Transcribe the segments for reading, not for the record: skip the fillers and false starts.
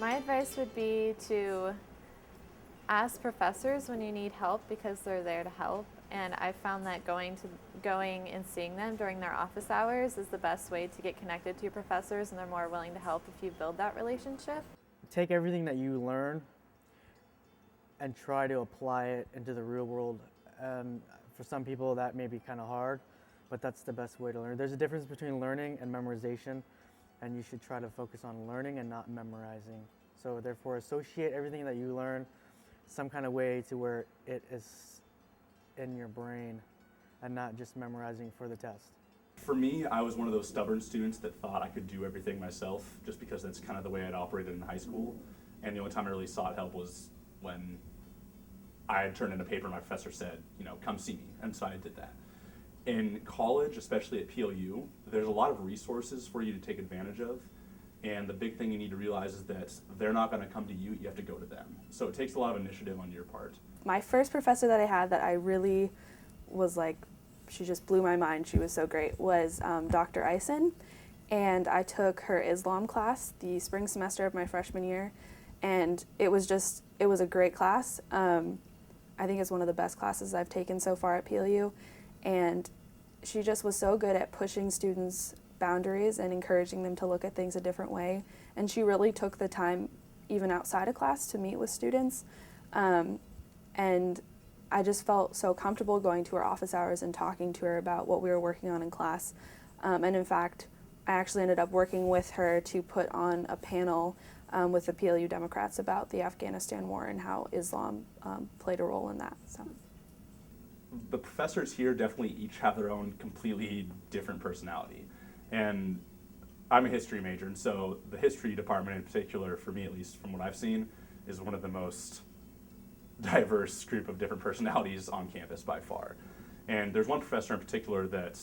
My advice would be to ask professors when you need help because they're there to help. And I found that going and seeing them during their office hours is the best way to get connected to your professors, and they're more willing to help if you build that relationship. Take everything that you learn and try to apply it into the real world. For some people, that may be kind of hard, but that's the best way to learn. There's a difference between learning and memorization, and you should try to focus on learning and not memorizing. So therefore, associate everything that you learn some kind of way to where it is in your brain and not just memorizing for the test. For me, I was one of those stubborn students that thought I could do everything myself just because that's kind of the way I'd operated in high school. And the only time I really sought help was when I had turned in a paper and my professor said, come see me. And so I did that. In college, especially at PLU, there's a lot of resources for you to take advantage of. And the big thing you need to realize is that they're not going to come to you have to go to them. So it takes a lot of initiative on your part. My first professor that I had that I really was like, she just blew my mind, she was so great, was Dr. Eisen. And I took her Islam class the spring semester of my freshman year. And it was a great class. I think it's one of the best classes I've taken so far at PLU. And she just was so good at pushing students' boundaries and encouraging them to look at things a different way. And she really took the time, even outside of class, to meet with students. And I just felt so comfortable going to her office hours and talking to her about what we were working on in class. And in fact, I actually ended up working with her to put on a panel with the PLU Democrats about the Afghanistan war and how Islam played a role in that. So. The professors here definitely each have their own completely different personality. And I'm a history major, and so the history department in particular, for me at least from what I've seen, is one of the most diverse group of different personalities on campus by far. And there's one professor in particular that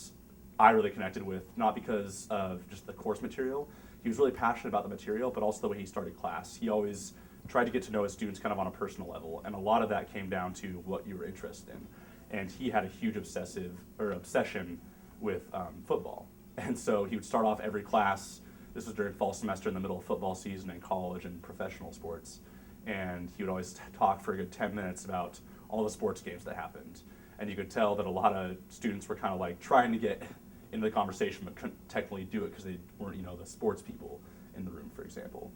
I really connected with, not because of just the course material. He was really passionate about the material, but also the way he started class. He always tried to get to know his students kind of on a personal level, and a lot of that came down to what you were interested in. And he had a huge obsession with football. And so he would start off every class, this was during fall semester in the middle of football season in college and professional sports, and he would always talk for a good 10 minutes about all the sports games that happened. And you could tell that a lot of students were kind of like trying to get into the conversation but couldn't technically do it because they weren't, the sports people in the room, for example.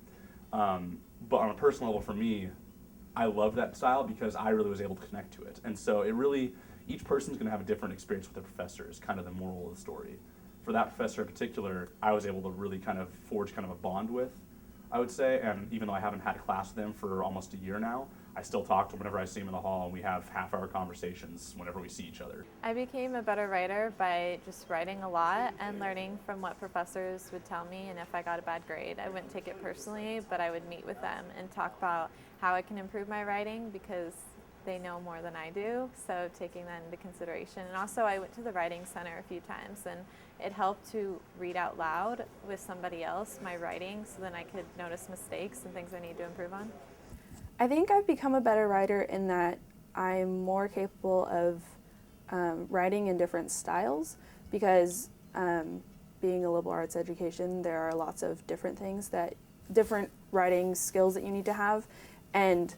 But on a personal level for me, I love that style because I really was able to connect to it. And so each person's going to have a different experience with their professor is kind of the moral of the story. For that professor in particular, I was able to really kind of forge kind of a bond with, I would say, and even though I haven't had a class with them for almost a year now, I still talk to him whenever I see him in the hall, and we have half-hour conversations whenever we see each other. I became a better writer by just writing a lot and learning from what professors would tell me, and if I got a bad grade, I wouldn't take it personally, but I would meet with them and talk about how I can improve my writing because they know more than I do, so taking that into consideration. And also I went to the Writing Center a few times, and it helped to read out loud with somebody else my writing so then I could notice mistakes and things I need to improve on. I think I've become a better writer in that I'm more capable of writing in different styles because being a liberal arts education, there are lots of different writing skills that you need to have. And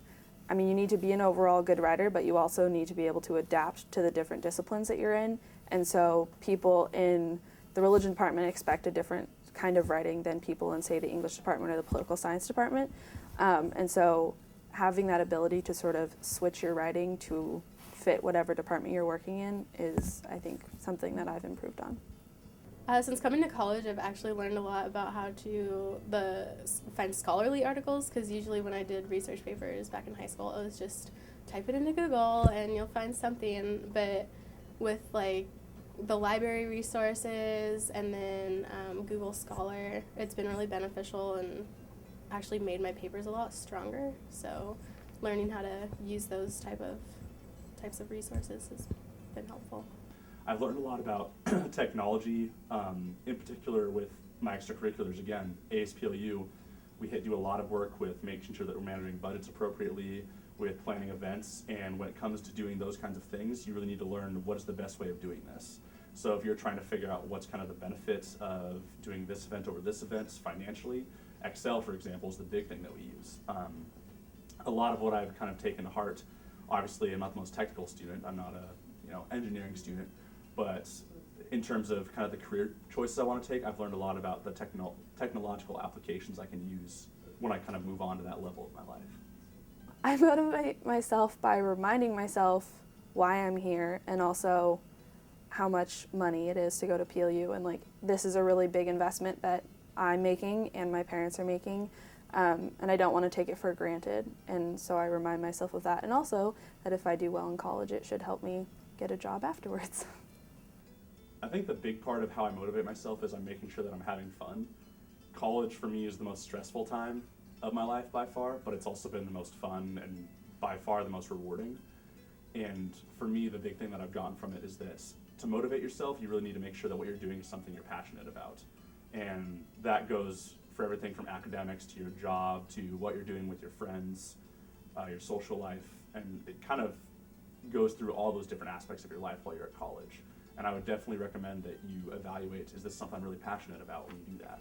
I mean, you need to be an overall good writer, but you also need to be able to adapt to the different disciplines that you're in. And so people in the religion department expect a different kind of writing than people in, say, the English department or the political science department. And so having that ability to sort of switch your writing to fit whatever department you're working in is, I think, something that I've improved on. Since coming to college, I've actually learned a lot about how to find scholarly articles, because usually when I did research papers back in high school, it was just type it into Google and you'll find something. But with like the library resources and then Google Scholar, it's been really beneficial and actually made my papers a lot stronger. So learning how to use those types of resources has been helpful. I've learned a lot about technology, in particular with my extracurriculars. Again, ASPLU, we do a lot of work with making sure that we're managing budgets appropriately, with planning events, and when it comes to doing those kinds of things, you really need to learn what is the best way of doing this. So if you're trying to figure out what's kind of the benefits of doing this event over this event financially, Excel, for example, is the big thing that we use. A lot of what I've kind of taken to heart, obviously I'm not the most technical student, I'm not a engineering student, but in terms of kind of the career choices I want to take, I've learned a lot about the technological applications I can use when I kind of move on to that level of my life. I motivate myself by reminding myself why I'm here and also how much money it is to go to PLU, and like this is a really big investment that I'm making and my parents are making, and I don't want to take it for granted, and so I remind myself of that, and also that if I do well in college it should help me get a job afterwards. I think the big part of how I motivate myself is I'm making sure that I'm having fun. College for me is the most stressful time of my life by far, but it's also been the most fun and by far the most rewarding. And for me, the big thing that I've gotten from it is this: to motivate yourself, you really need to make sure that what you're doing is something you're passionate about. And that goes for everything from academics to your job to what you're doing with your friends, your social life, and it kind of goes through all those different aspects of your life while you're at college. And I would definitely recommend that you evaluate, is this something I'm really passionate about when you do that?